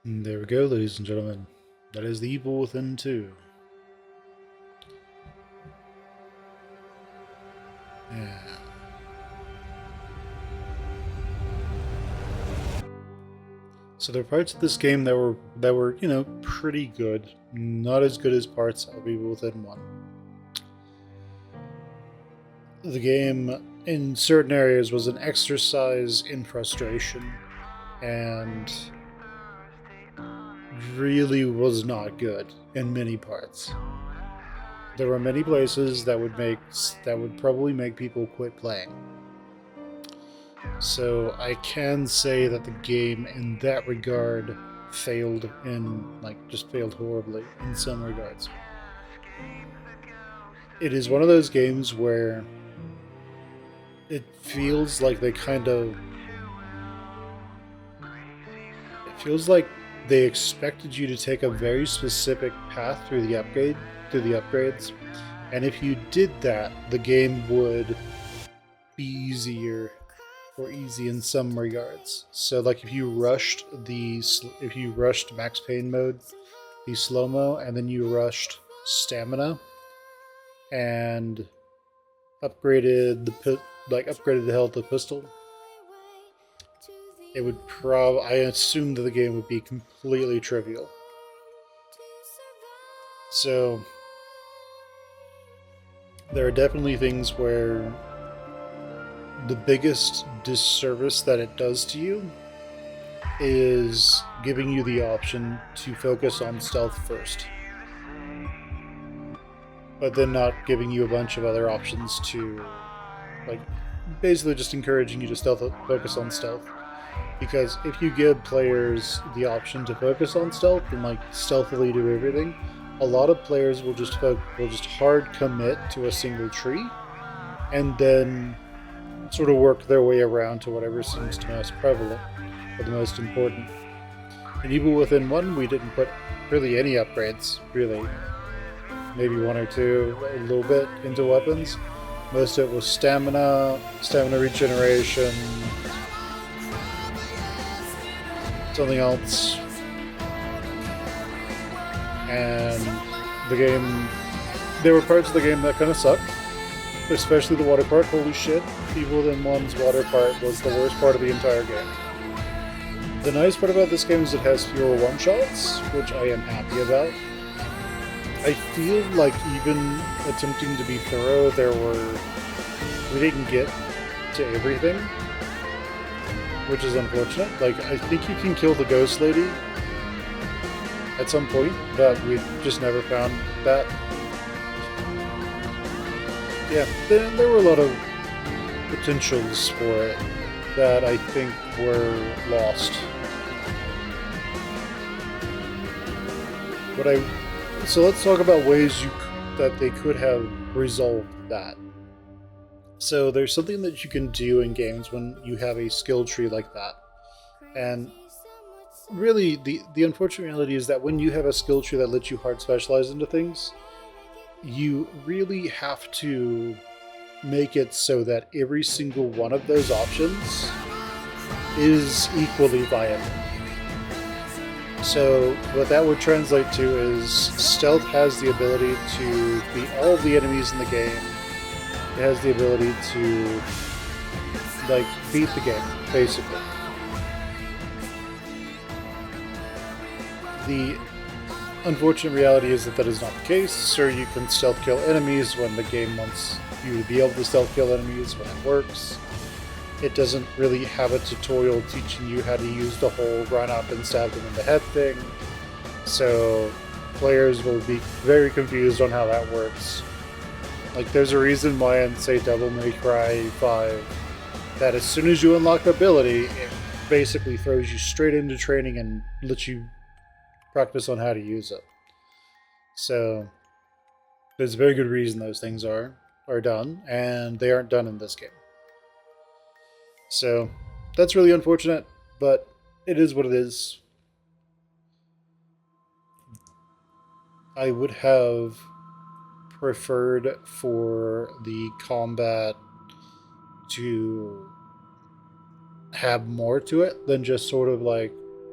And there we go, ladies and gentlemen. That is The Evil Within 2. Yeah. So there are parts of this game that were, pretty good. Not as good as parts of Evil Within 1. The game in certain areas was an exercise in frustration and really was not good in many parts. There were many places that would probably make people quit playing. So I can say that the game in that regard failed just failed horribly in some regards. It is one of those games where it feels like they expected you to take a very specific path through the upgrades, and if you did that, the game would be easier or easy in some regards. So, like if you rushed Max Payne mode, the slow mo, and then you rushed stamina and upgraded the health of the pistol, it would I assume that the game would be completely trivial. So there are definitely things where the biggest disservice that it does to you is giving you the option to focus on stealth first, but then not giving you a bunch of other options to, basically just encouraging you to focus on stealth. Because if you give players the option to focus on stealth and stealthily do everything, a lot of players will just hard commit to a single tree, and then sort of work their way around to whatever seems to be most prevalent or the most important. In Evil Within 1, we didn't put really any upgrades, really. Maybe one or two, a little bit, into weapons. Most of it was stamina regeneration, something else. And there were parts of the game that kind of sucked, especially the water part. Holy shit, Evil Within 1's water part was the worst part of the entire game. The nice part about this game is it has fewer one-shots, which I am happy about. I feel like even attempting to be thorough, we didn't get to everything, which is unfortunate. I think you can kill the ghost lady at some point, but we just never found that. Yeah, there were a lot of potentials for it that I think were lost. So let's talk about ways that they could have resolved that. So there's something that you can do in games when you have a skill tree like that. And really, the unfortunate reality is that when you have a skill tree that lets you hard specialize into things, you really have to make it so that every single one of those options is equally viable. So what that would translate to is stealth has the ability to beat all of the enemies in the game. It has the ability to beat the game, basically. The unfortunate reality is that is not the case. So you can stealth kill enemies when the game wants you to be able to stealth kill enemies when it works. It doesn't really have a tutorial teaching you how to use the whole run up and stab them in the head thing. So players will be very confused on how that works. There's a reason why in, say, Devil May Cry 5, that as soon as you unlock the ability, it basically throws you straight into training and lets you practice on how to use it. So there's a very good reason those things are done, and they aren't done in this game. So that's really unfortunate, but it is what it is. I would have preferred for the combat to have more to it than just sort of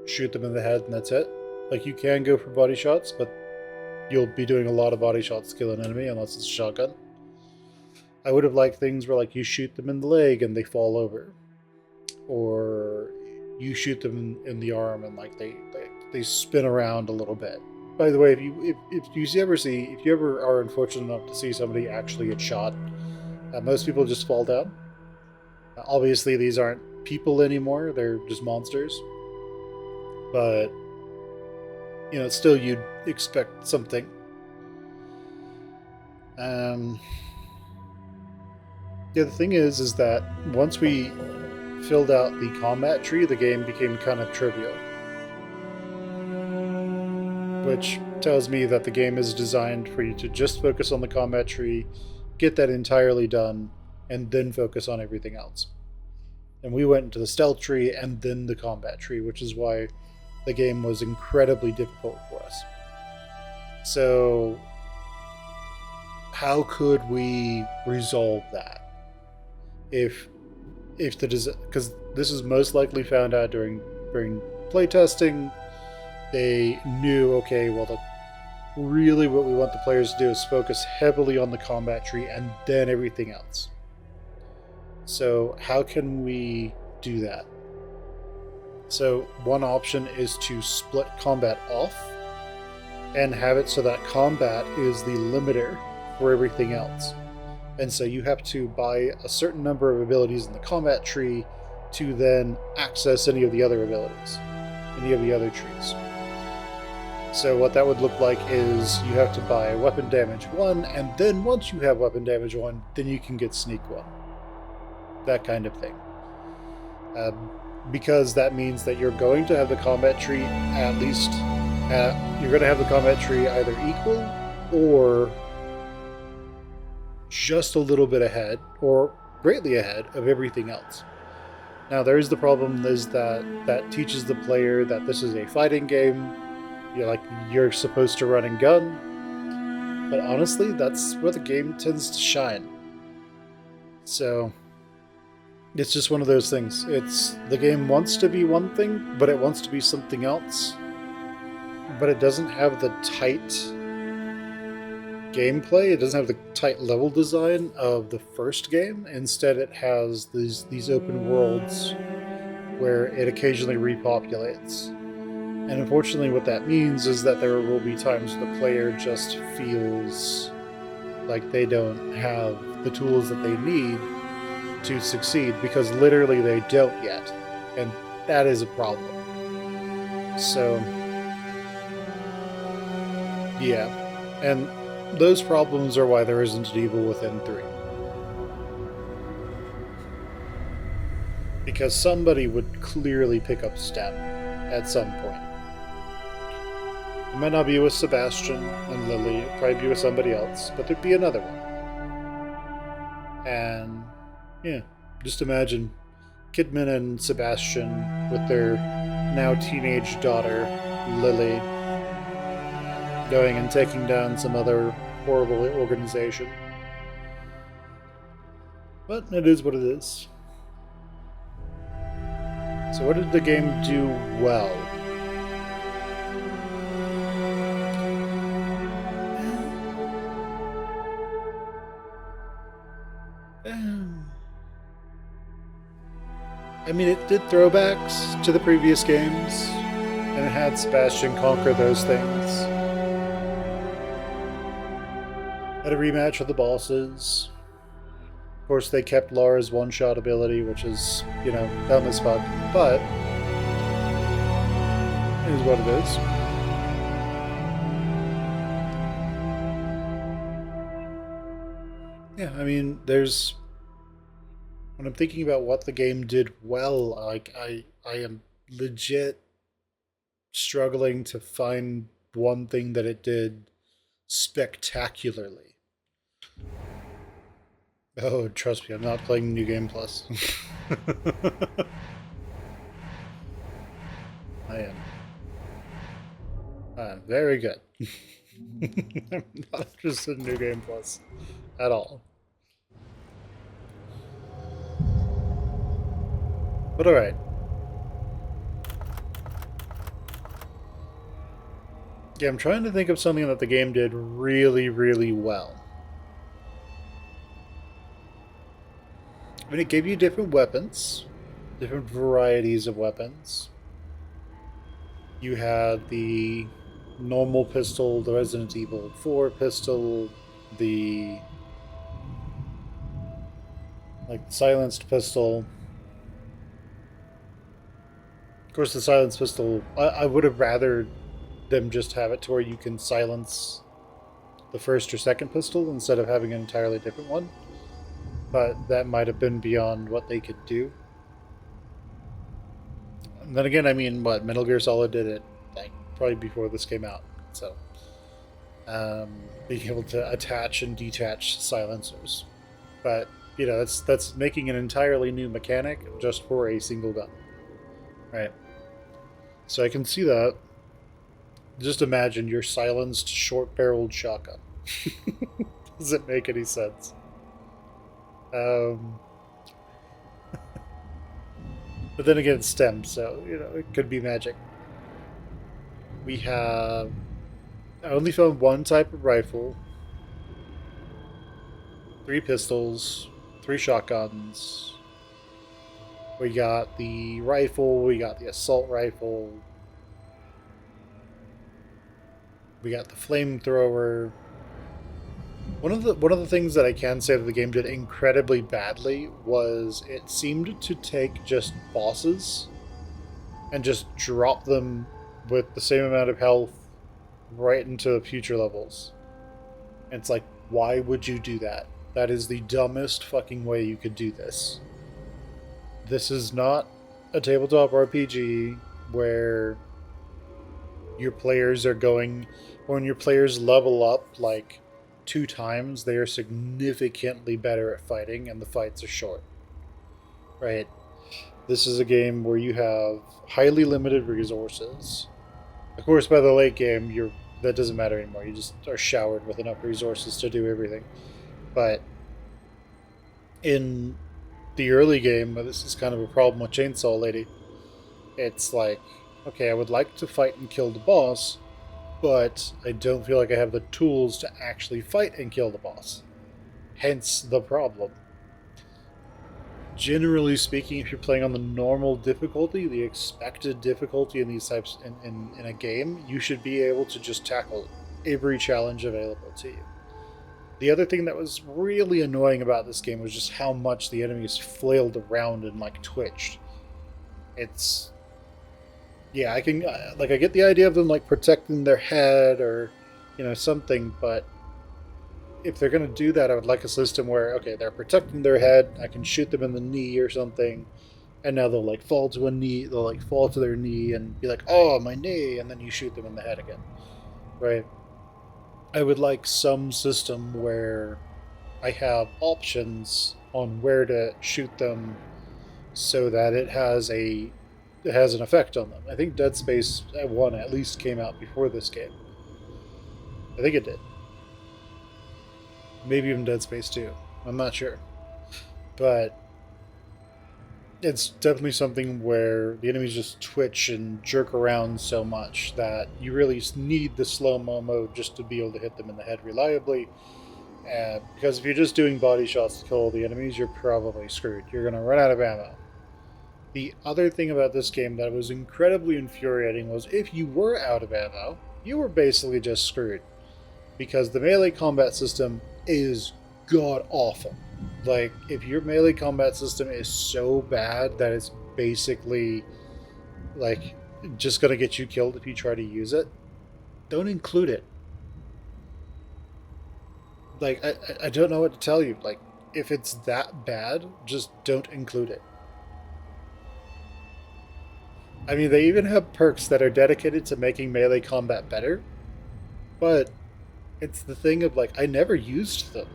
shoot them in the head and that's it. Like, you can go for body shots, but you'll be doing a lot of body shots to kill an enemy unless it's a shotgun. I would have liked things where, like, you shoot them in the leg and they fall over. Or you shoot them in the arm and, like, they spin around a little bit. By the way, if you ever are unfortunate enough to see somebody actually get shot, most people just fall down. Obviously, these aren't people anymore; they're just monsters. But you know, still, you'd expect something. Yeah, the thing is that once we filled out the combat tree, the game became kind of trivial. Which tells me that the game is designed for you to just focus on the combat tree, get that entirely done, and then focus on everything else. And we went into the stealth tree and then the combat tree, which is why the game was incredibly difficult for us. So, how could we resolve that? If the because this is most likely found out during playtesting. They knew, okay, well, really what we want the players to do is focus heavily on the combat tree and then everything else. So how can we do that? So one option is to split combat off and have it so that combat is the limiter for everything else. And so you have to buy a certain number of abilities in the combat tree to then access any of the other abilities, any of the other trees. So what that would look like is you have to buy weapon damage 1, and then once you have weapon damage 1, then you can get sneak 1. That kind of thing. Because that means that you're going to have the combat tree at least... you're going to have the combat tree either equal or just a little bit ahead, or greatly ahead of everything else. Now there's the problem is that teaches the player that this is a fighting game. You're supposed to run and gun, but honestly, that's where the game tends to shine. So, it's just one of those things. The game wants to be one thing, but it wants to be something else. But it doesn't have the tight gameplay. It doesn't have the tight level design of the first game. Instead, it has these open worlds where it occasionally repopulates. And unfortunately what that means is that there will be times the player just feels like they don't have the tools that they need to succeed, because literally they don't yet. And that is a problem. So, yeah. And those problems are why there isn't an Evil Within 3. Because somebody would clearly pick up STEM at some point. It might not be with Sebastian and Lily, it'd probably be with somebody else, but there'd be another one. And, yeah, just imagine Kidman and Sebastian with their now teenage daughter, Lily, going and taking down some other horrible organization. But it is what it is. So what did the game do well? I mean, it did throwbacks to the previous games, and it had Sebastian conquer those things. Had a rematch with the bosses. Of course, they kept Lara's one-shot ability, which is, you know, dumb as fuck, but it is what it is. Yeah, I mean, when I'm thinking about what the game did well, like, I am legit struggling to find one thing that it did spectacularly. Oh, trust me, I'm not playing New Game Plus. I am. Very good. I'm not interested in New Game Plus at all. But alright. Yeah, I'm trying to think of something that the game did really, really well. I mean, it gave you different weapons, different varieties of weapons. You had the normal pistol, the Resident Evil 4 pistol, the silenced pistol. Of course, the silenced pistol, I would have rather them just have it to where you can silence the first or second pistol instead of having an entirely different one. But that might have been beyond what they could do. And then again, I mean, what Metal Gear Solid did it like probably before this came out, so being able to attach and detach silencers. But you know, that's making an entirely new mechanic just for a single gun, right? So I can see that. Just imagine your silenced short-barreled shotgun. Does it make any sense? Um, but then again, it's STEM, so you know it could be magic. We have. I only found one type of rifle, three pistols, three shotguns. We got the rifle. We got the assault rifle. We got the flamethrower. One of the things that I can say that the game did incredibly badly was it seemed to take just bosses and just drop them with the same amount of health right into future levels. And it's like, why would you do that? That is the dumbest fucking way you could do this. This is not a tabletop RPG where your players are going. When your players level up like 2 times, they are significantly better at fighting, and the fights are short. Right? This is a game where you have highly limited resources. Of course, by the late game, that doesn't matter anymore. You just are showered with enough resources to do everything. But in the early game, this is kind of a problem with Chainsaw Lady. It's like, okay, I would like to fight and kill the boss, but I don't feel like I have the tools to actually fight and kill the boss. Hence the problem. Generally speaking, if you're playing on the normal difficulty, the expected difficulty in these types in a game, you should be able to just tackle every challenge available to you. The other thing that was really annoying about this game was just how much the enemies flailed around and like twitched. It's yeah, I can like I get the idea of them like protecting their head or something, but if they're going to do that, I would like a system where, okay, they're protecting their head, I can shoot them in the knee or something, and now they'll like fall to a knee, they'll like fall to their knee and be like, oh, my knee, and then you shoot them in the head again, right? I would like some system where I have options on where to shoot them so that it has an effect on them. I think Dead Space 1 at least came out before this game. I think it did. Maybe even Dead Space 2. I'm not sure. But it's definitely something where the enemies just twitch and jerk around so much that you really need the slow-mo mode just to be able to hit them in the head reliably. Because if you're just doing body shots to kill all the enemies, you're probably screwed. You're going to run out of ammo. The other thing about this game that was incredibly infuriating was if you were out of ammo, you were basically just screwed. Because the melee combat system is god awful. Like, if your melee combat system is so bad that it's basically like just gonna get you killed if you try to use it, don't include it. Like, I don't know what to tell you. Like, if it's that bad, just don't include it. I mean, they even have perks that are dedicated to making melee combat better, but it's the thing of like, I never used them.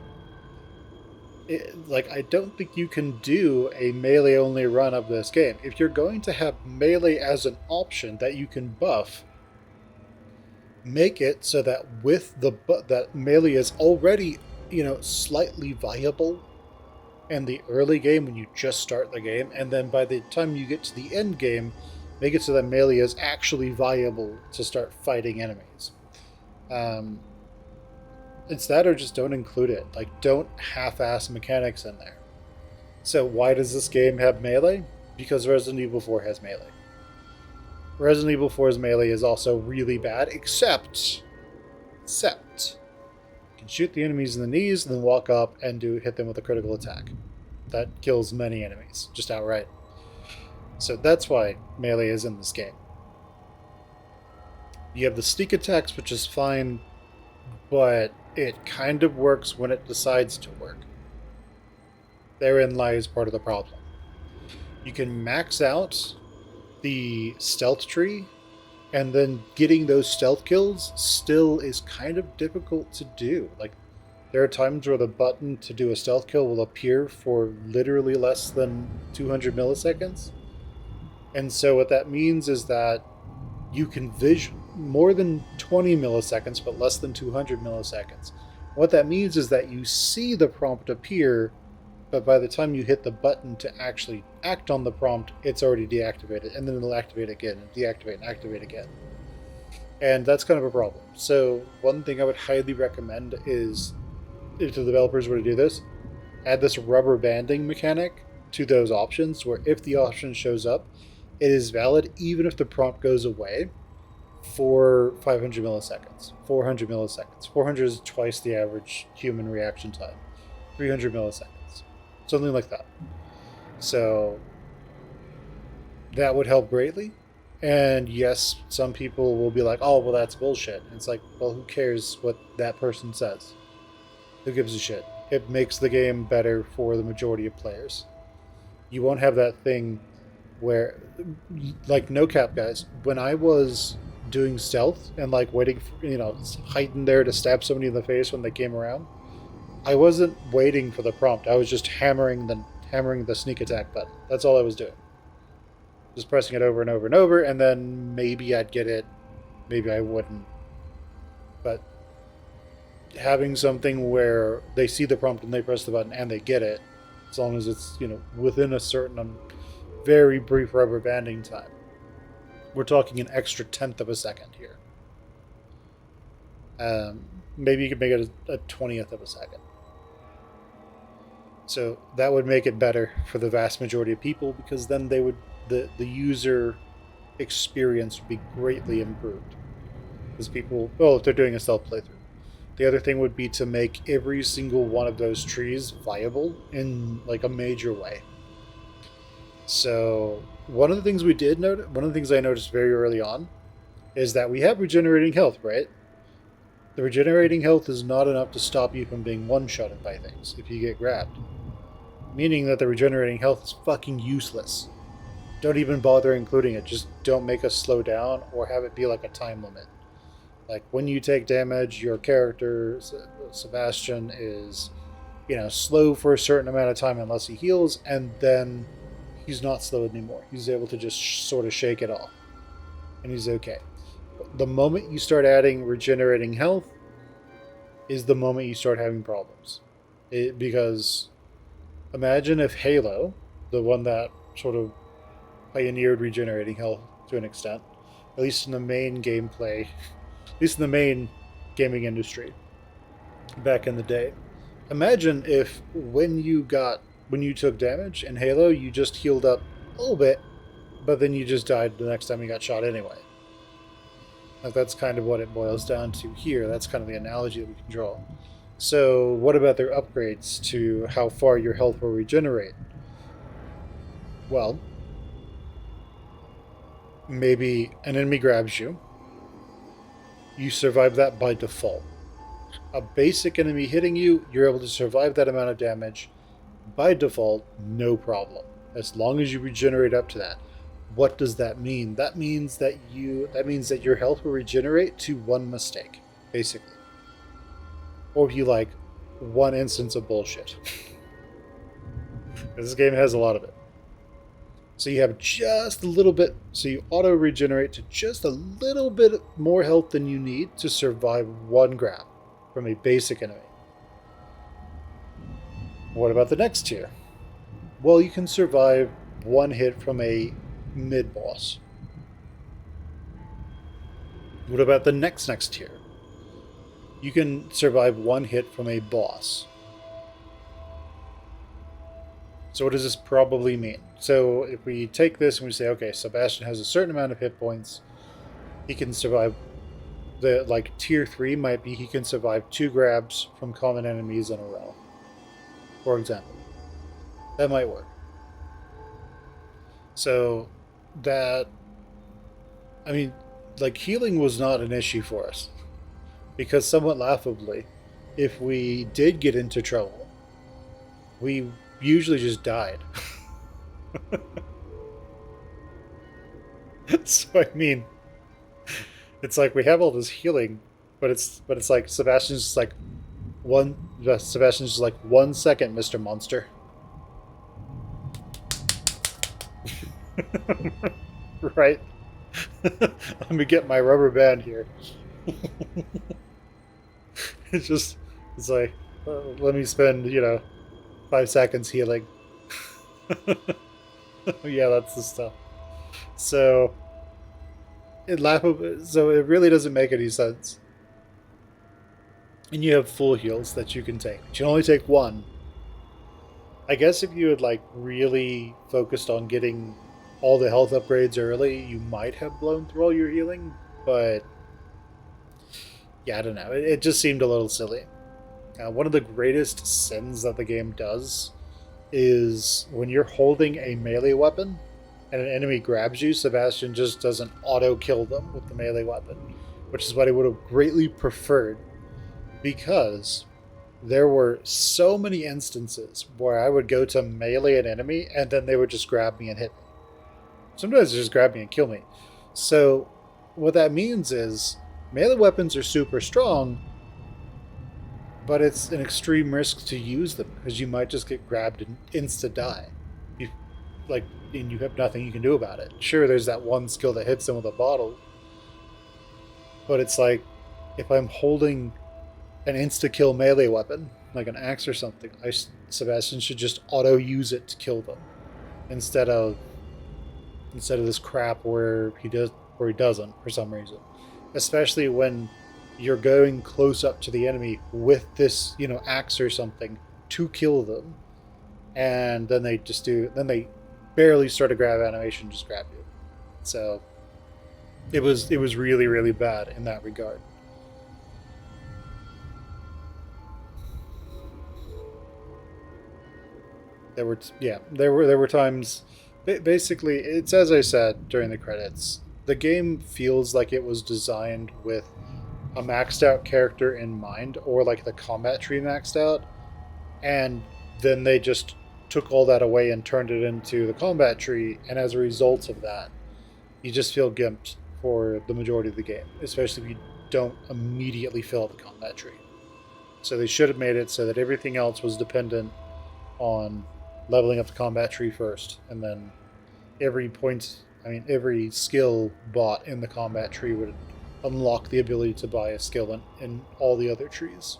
I don't think you can do a melee only run of this game. If you're going to have melee as an option that you can buff, make it so that that melee is already slightly viable in the early game when you just start the game, and then by the time you get to the end game, make it so that melee is actually viable to start fighting enemies. Um, it's that or just don't include it. Like, don't half-ass mechanics in there. So why does this game have melee? Because Resident Evil 4 has melee. Resident Evil 4's melee is also really bad, except you can shoot the enemies in the knees and then walk up and hit them with a critical attack. That kills many enemies, just outright. So that's why melee is in this game. You have the sneak attacks, which is fine, but it kind of works when it decides to work. Therein lies part of the problem. You can max out the stealth tree, and then getting those stealth kills still is kind of difficult to do. Like, there are times where the button to do a stealth kill will appear for literally less than 200 milliseconds. And so what that means is that you can vision more than 20 milliseconds, but less than 200 milliseconds. What that means is that you see the prompt appear, but by the time you hit the button to actually act on the prompt, it's already deactivated, and then it'll activate again, and deactivate and activate again. And that's kind of a problem. So one thing I would highly recommend is, if the developers were to do this, add this rubber banding mechanic to those options, where if the option shows up, it is valid even if the prompt goes away for 500 milliseconds, 400 milliseconds. 400 is twice the average human reaction time. 300 milliseconds. Something like that. So that would help greatly. And yes, some people will be like, oh, well, that's bullshit. And it's like, well, who cares what that person says? Who gives a shit? It makes the game better for the majority of players. You won't have that thing where, like, no cap, guys, when I was doing stealth and, like, waiting for, hiding there to stab somebody in the face when they came around, I wasn't waiting for the prompt. I was just hammering the sneak attack button. That's all I was doing. Just pressing it over and over and over, and then maybe I'd get it, maybe I wouldn't. But having something where they see the prompt and they press the button and they get it, as long as it's, within a certain very brief rubber banding time. We're talking an extra 1/10 of a second here. Maybe you could make it a 20th of a second. So that would make it better for the vast majority of people, because then the user experience would be greatly improved. Because people, if they're doing a stealth playthrough. The other thing would be to make every single one of those trees viable in, like, a major way. So one of the things I noticed very early on is that we have regenerating health, right? The regenerating health is not enough to stop you from being one-shotted by things if you get grabbed. Meaning that the regenerating health is fucking useless. Don't even bother including it. Just don't make us slow down or have it be like a time limit. Like, when you take damage, your character, Sebastian, is, slow for a certain amount of time unless he heals, and then he's not slow anymore. He's able to just sort of shake it off. And he's okay. The moment you start adding regenerating health is the moment you start having problems. Because imagine if Halo, the one that sort of pioneered regenerating health to an extent, at least in the main gameplay, at least in the main gaming industry back in the day. Imagine if when you took damage in Halo, you just healed up a little bit, but then you just died the next time you got shot anyway. Like, that's kind of what it boils down to here. That's kind of the analogy that we can draw. So what about their upgrades to how far your health will regenerate? Well, maybe an enemy grabs you. You survive that by default. A basic enemy hitting you, you're able to survive that amount of damage by default, no problem. As long as you regenerate up to that. What does that mean? That means that your health will regenerate to one mistake, basically. Or if you like, one instance of bullshit. This game has a lot of it. So you have just a little bit, so you auto-regenerate to just a little bit more health than you need to survive one grab from a basic enemy. What about the next tier? Well, you can survive one hit from a mid-boss. What about the next tier? You can survive one hit from a boss. So what does this probably mean? So if we take this and we say, okay, Sebastian has a certain amount of hit points, he can survive the, like, tier 3 might be he can survive 2 grabs from common enemies in a row, for example. That might work. So that, I mean, like, healing was not an issue for us because, somewhat laughably, if we did get into trouble, we usually just died. So I mean, it's like we have all this healing, but it's like Sebastian's just like Sebastian's just like 1 second, Mr. Monster. Right? Let me get my rubber band here. It's like, let me spend, 5 seconds healing. Yeah, that's the stuff. So so it really doesn't make any sense. And you have full heals that you can take. But you can only take one. I guess if you had, like, really focused on getting all the health upgrades early, you might have blown through all your healing, but yeah, I don't know. It just seemed a little silly. One of the greatest sins that the game does is when you're holding a melee weapon and an enemy grabs you, Sebastian just doesn't auto-kill them with the melee weapon, which is what I would have greatly preferred, because there were so many instances where I would go to melee an enemy and then they would just grab me and hit me. Sometimes they just grab me and kill me. So what that means is melee weapons are super strong, but it's an extreme risk to use them because you might just get grabbed and insta-die. And you have nothing you can do about it. Sure, there's that one skill that hits them with a bottle, but it's like, if I'm holding an insta-kill melee weapon, like an axe or something, Sebastian should just auto-use it to kill them, instead of this crap where he doesn't for some reason. Especially when you're going close up to the enemy with this, axe or something to kill them, and then they barely start a grab animation, just grab you. So it was really, really bad in that regard. There were times. Basically, it's as I said during the credits. The game feels like it was designed with a maxed out character in mind, or like the combat tree maxed out, and then they just took all that away and turned it into the combat tree, and as a result of that, you just feel gimped for the majority of the game, especially if you don't immediately fill out the combat tree. So they should have made it so that everything else was dependent on leveling up the combat tree first, and then every skill bought in the combat tree would unlock the ability to buy a skill in all the other trees.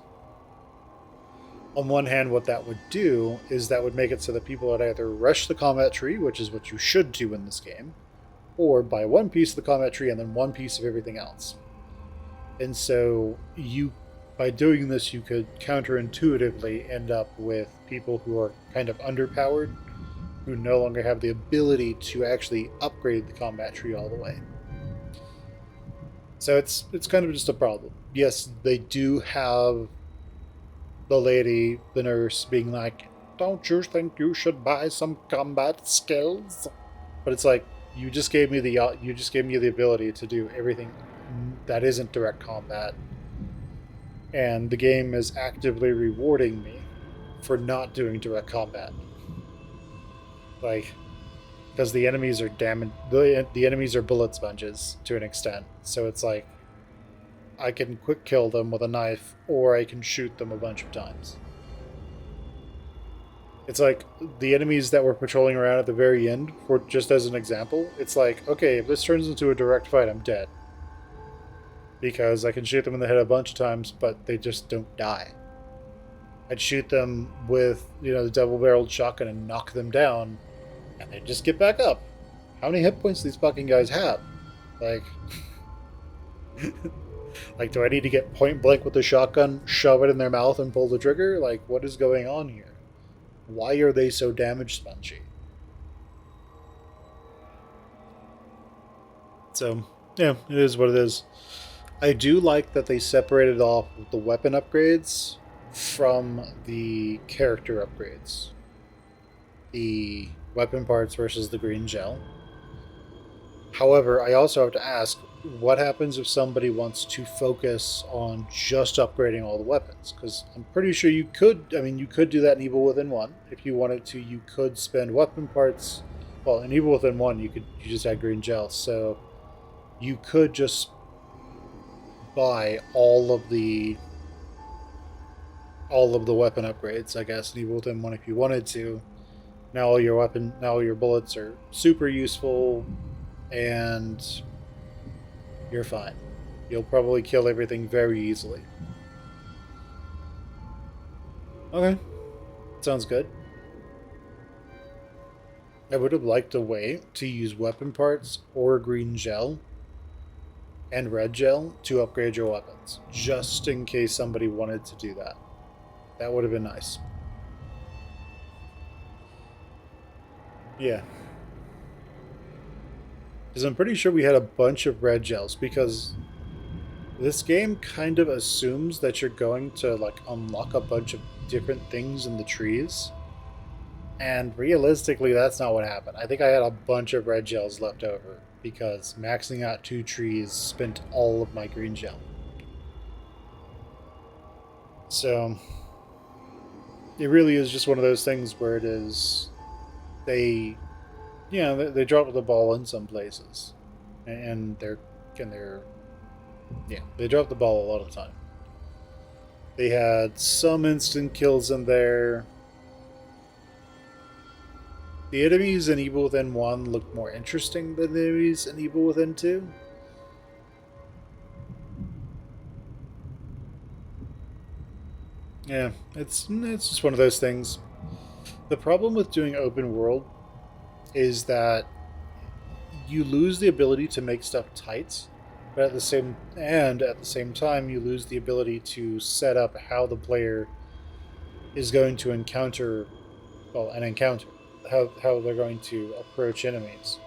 On one hand, what that would do is that would make it so that people would either rush the combat tree, which is what you should do in this game, or buy one piece of the combat tree and then one piece of everything else. And so by doing this, you could counterintuitively end up with people who are kind of underpowered, who no longer have the ability to actually upgrade the combat tree all the way. So it's kind of just a problem. Yes, they do have the nurse, being like, "Don't you think you should buy some combat skills?" But it's like, you just gave me the ability to do everything that isn't direct combat, and the game is actively rewarding me for not doing direct combat. Like, because the enemies are the enemies are bullet sponges to an extent. So it's like, I can quick kill them with a knife, or I can shoot them a bunch of times. It's like the enemies that were patrolling around at the very end, for just as an example, it's like, okay, if this turns into a direct fight, I'm dead. Because I can shoot them in the head a bunch of times, but they just don't die. I'd shoot them with, the double-barreled shotgun and knock them down, and they'd just get back up. How many hit points do these fucking guys have? Like, Like, do I need to get point blank with the shotgun, shove it in their mouth, and pull the trigger? Like, what is going on here? Why are they so damage spongy? So, yeah, it is what it is. I do like that they separated off the weapon upgrades from the character upgrades. The weapon parts versus the green gel. However, I also have to ask, what happens if somebody wants to focus on just upgrading all the weapons? Because I'm pretty sure you could, you could do that in Evil Within 1. If you wanted to, you could spend weapon parts. Well, in Evil Within 1, you just had green gel, so you could just buy all of the weapon upgrades, I guess, in Evil Within 1 if you wanted to. Now all your bullets are super useful, and you're fine. You'll probably kill everything very easily. Okay, sounds good. I would have liked a way to use weapon parts or green gel and red gel to upgrade your weapons, just in case somebody wanted to do that. That would have been nice. Yeah. Because I'm pretty sure we had a bunch of red gels, because this game kind of assumes that you're going to like unlock a bunch of different things in the trees. And realistically, that's not what happened. I think I had a bunch of red gels left over because maxing out 2 trees spent all of my green gel. So it really is just one of those things where it is they drop the ball in some places, and they drop the ball a lot of the time. They had some instant kills in there. The enemies in Evil Within 1 looked more interesting than the enemies in Evil Within 2. Yeah, it's just one of those things. The problem with doing open world is that you lose the ability to make stuff tight, but at the same time you lose the ability to set up how the player is going to encounter how they're going to approach enemies.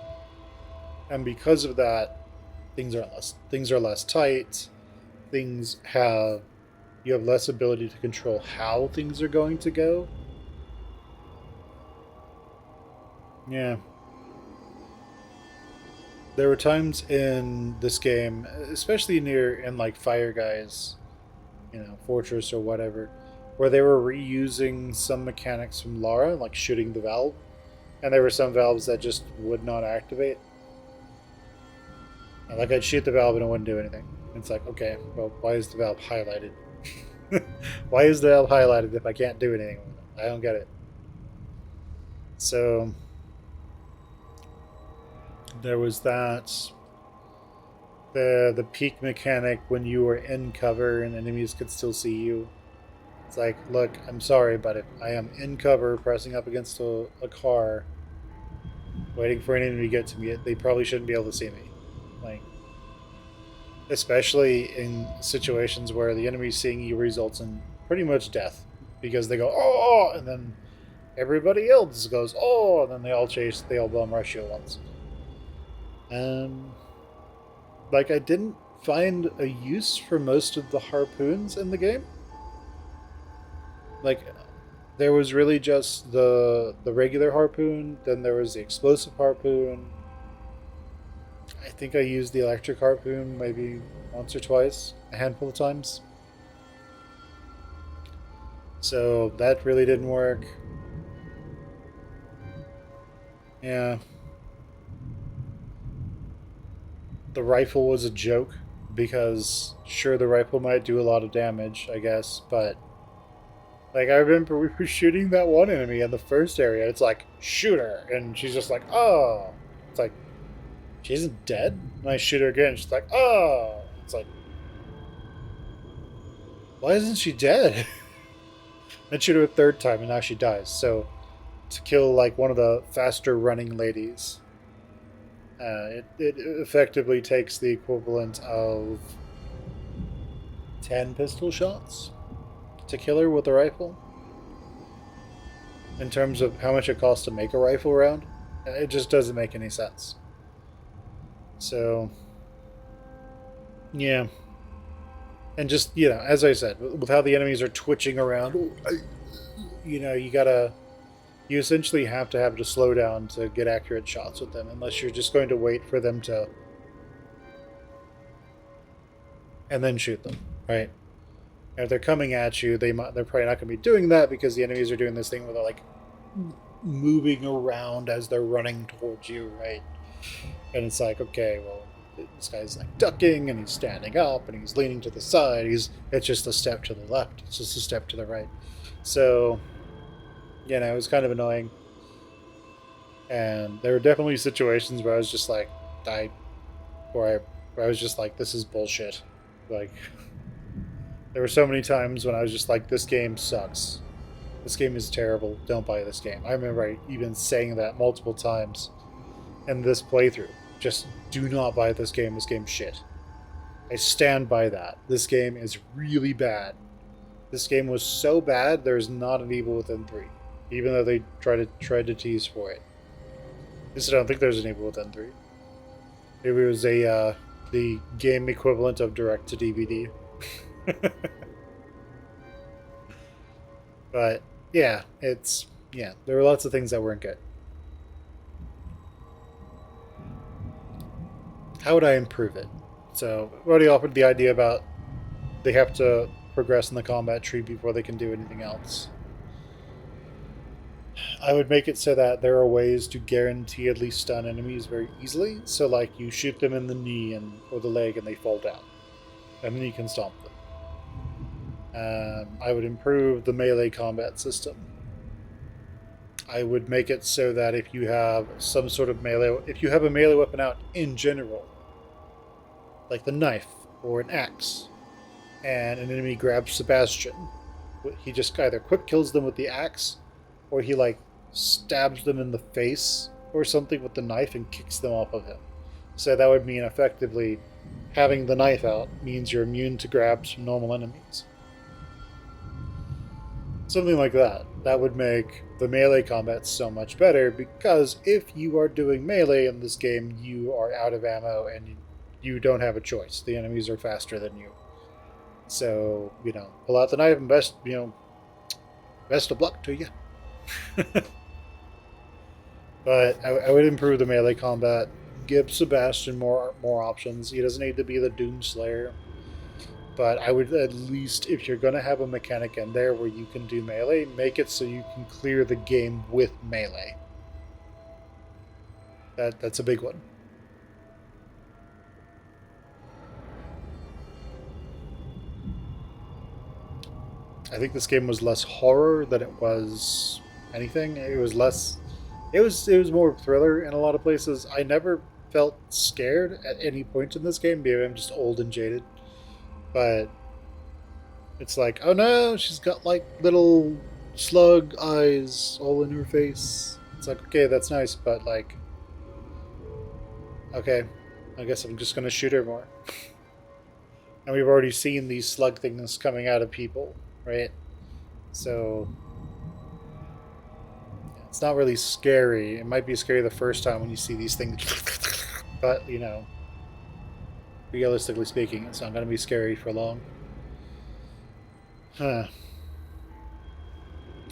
And because of that, things are less tight. You have less ability to control how things are going to go. Yeah. There were times in this game, especially in like Fire Guys, Fortress or whatever, where they were reusing some mechanics from Lara, like shooting the valve, and there were some valves that just would not activate. And like I'd shoot the valve and it wouldn't do anything. It's like, okay, well, why is the valve highlighted? Why is the valve highlighted if I can't do anything with it? I don't get it. So there was that. The peak mechanic when you were in cover and enemies could still see you. It's like, look, I'm sorry, but if I am in cover pressing up against a car waiting for an enemy to get to me, they probably shouldn't be able to see me. Like, especially in situations where the enemy seeing you results in pretty much death, because they go, oh, and then everybody else goes, oh, and then they all bum rush you at once. Like, I didn't find a use for most of the harpoons in the game. Like, there was really just the regular harpoon, then there was the explosive harpoon. I think I used the electric harpoon maybe once or twice, a handful of times. So that really didn't work. Yeah. The rifle was a joke, because sure, the rifle might do a lot of damage, I guess, but like, I remember we were shooting that one enemy in the first area. It's like, shoot her, and she's just like, oh. It's like, she isn't dead? And I shoot her again, she's like, oh. It's like, why isn't she dead? Then shoot her a third time, and now she dies. So, to kill like one of the faster running ladies, It effectively takes the equivalent of 10 pistol shots to kill her with a rifle. In terms of how much it costs to make a rifle round, it just doesn't make any sense. So, yeah. And just, as I said, with how the enemies are twitching around, you essentially have to have to slow down to get accurate shots with them, unless you're just going to wait for them to, and then shoot them, right? And if they're coming at you, they're probably not going to be doing that because the enemies are doing this thing where they're like moving around as they're running towards you, right? And it's like, okay, well, this guy's like ducking and he's standing up and he's leaning to the side. It's just a step to the left. It's just a step to the right. So, it was kind of annoying. And there were definitely situations where I was just like, where I was just like, this is bullshit. Like, there were so many times when I was just like, this game sucks. This game is terrible. Don't buy this game. I remember even saying that multiple times in this playthrough. Just do not buy this game. This game's shit. I stand by that. This game is really bad. This game was so bad, there's not an Evil Within 3. Even though they tried to tease for it. I don't think there's an Evil Within 3. Maybe it was the game equivalent of direct to DVD. But yeah, there were lots of things that weren't good. How would I improve it? So I've already offered the idea about they have to progress in the combat tree before they can do anything else. I would make it so that there are ways to guaranteedly stun enemies very easily. So like you shoot them in the knee or the leg and they fall down. And then you can stomp them. I would improve the melee combat system. I would make it so that if you have some sort of if you have a melee weapon out in general, like the knife or an axe, and an enemy grabs Sebastian, he just either quick kills them with the axe, or he like stabs them in the face or something with the knife and kicks them off of him. So that would mean effectively having the knife out means you're immune to grabs from normal enemies. Something like that. That would make the melee combat so much better, because if you are doing melee in this game, you are out of ammo and you don't have a choice. The enemies are faster than you. So, pull out the knife and best of luck to you. But I would improve the melee combat. Give Sebastian more options. He doesn't need to be the Doomslayer. But I would at least, if you're going to have a mechanic in there where you can do melee, make it so you can clear the game with melee. That's a big one. I think this game was less horror than it was anything. It was less... It was more thriller in a lot of places. I never felt scared at any point in this game. Maybe I'm just old and jaded. But it's like, oh no, she's got like little slug eyes all in her face. It's like, okay, that's nice, but like, okay, I guess I'm just gonna shoot her more. And we've already seen these slug things coming out of people, right? So it's not really scary. It might be scary the first time when you see these things, but realistically speaking, it's not going to be scary for long.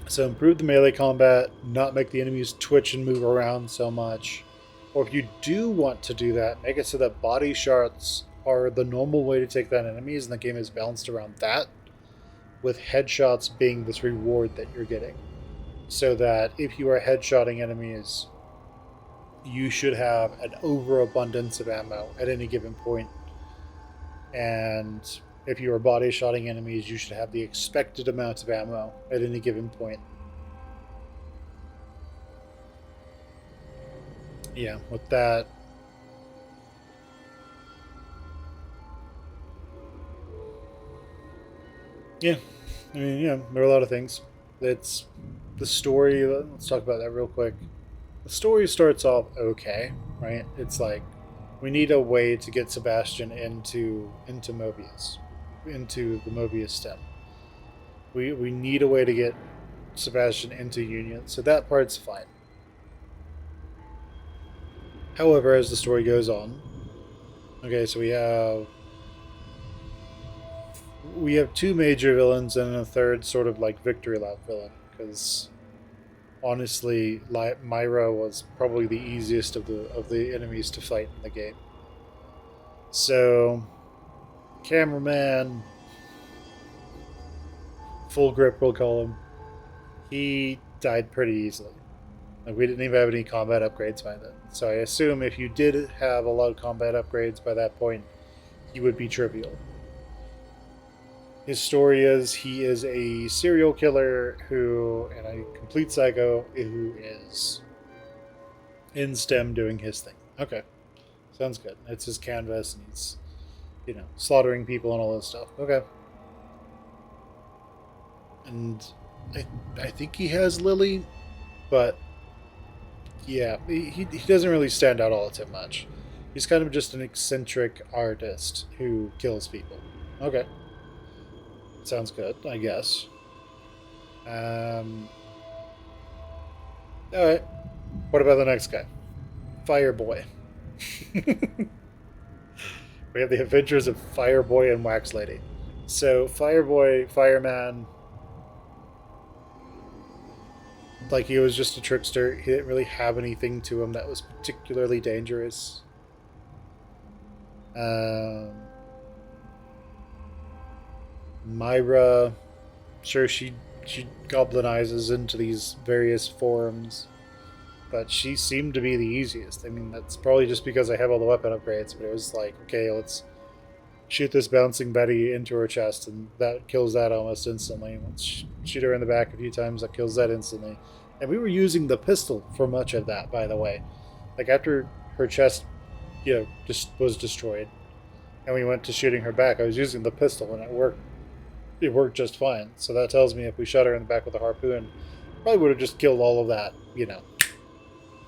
So improve the melee combat, not make the enemies twitch and move around so much. Or if you do want to do that, make it so that body shots are the normal way to take down enemies, and the game is balanced around that, with headshots being this reward that you're getting. So that if you are headshotting enemies, you should have an overabundance of ammo at any given point. And if you are body shotting enemies, you should have the expected amount of ammo at any given point. Yeah, with that. Yeah, I mean, there are a lot of things. The story, let's talk about that real quick. The story starts off okay. right? It's like we need a way to get Sebastian into Mobius, into the Mobius stem. We need a way to get Sebastian into Union, so that part's fine. However, as the story goes on, okay, so we have two major villains and a third sort of like victory lap villain, because honestly, Myra was probably the easiest of the enemies to fight in the game. So, cameraman, full grip, we'll call him. He died pretty easily. Like, we didn't even have any combat upgrades by then. So I assume if you did have a lot of combat upgrades by that point, he would be trivial. His story is he is a serial killer who, and a complete psycho, who is in STEM doing his thing. Okay. Sounds good. It's his canvas and he's, slaughtering people and all this stuff. Okay. And I think he has Lily, but yeah, he doesn't really stand out all too much. He's kind of just an eccentric artist who kills people. Okay. Sounds good, I guess. Alright. What about the next guy? Fireboy. We have the adventures of Fireboy and Wax Lady. So, Fireboy, Fireman, like, he was just a trickster. He didn't really have anything to him that was particularly dangerous. Myra, sure, she goblinizes into these various forms, but she seemed to be the easiest. I mean, that's probably just because I have all the weapon upgrades, but it was like, okay, let's shoot this bouncing Betty into her chest, and that kills that almost instantly. Let's shoot her in the back a few times, that kills that instantly. And we were using the pistol for much of that, by the way. Like, after her chest, just was destroyed, and we went to shooting her back, I was using the pistol, and it worked. It worked just fine. So that tells me if we shot her in the back with a harpoon, probably would have just killed all of that,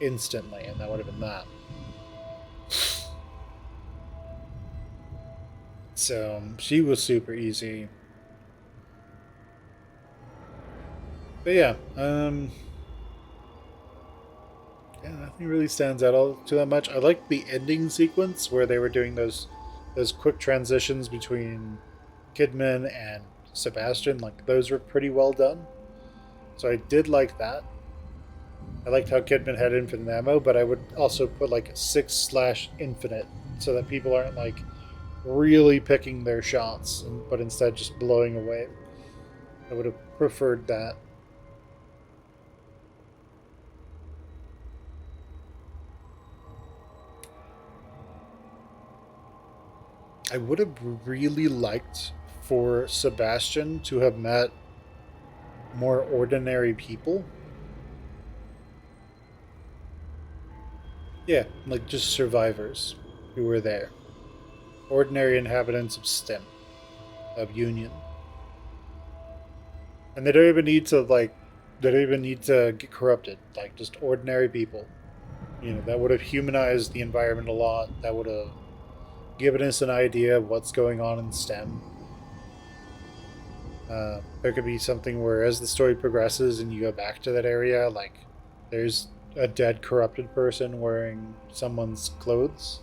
instantly, and that would have been that. So she was super easy. But yeah, nothing really stands out all too that much. I like the ending sequence where they were doing those quick transitions between Kidman and Sebastian. Like, those were pretty well done. So I did like that. I liked how Kidman had infinite ammo, but I would also put like 6/infinite so that people aren't like really picking their shots, but instead just blowing away. I would have preferred that. I would have really liked for Sebastian to have met more ordinary people. Yeah, like just survivors who were there. Ordinary inhabitants of STEM, of Union. And they don't even need to get corrupted. Like, just ordinary people. That would have humanized the environment a lot. That would have given us an idea of what's going on in STEM. There could be something where, as the story progresses and you go back to that area, like, there's a dead, corrupted person wearing someone's clothes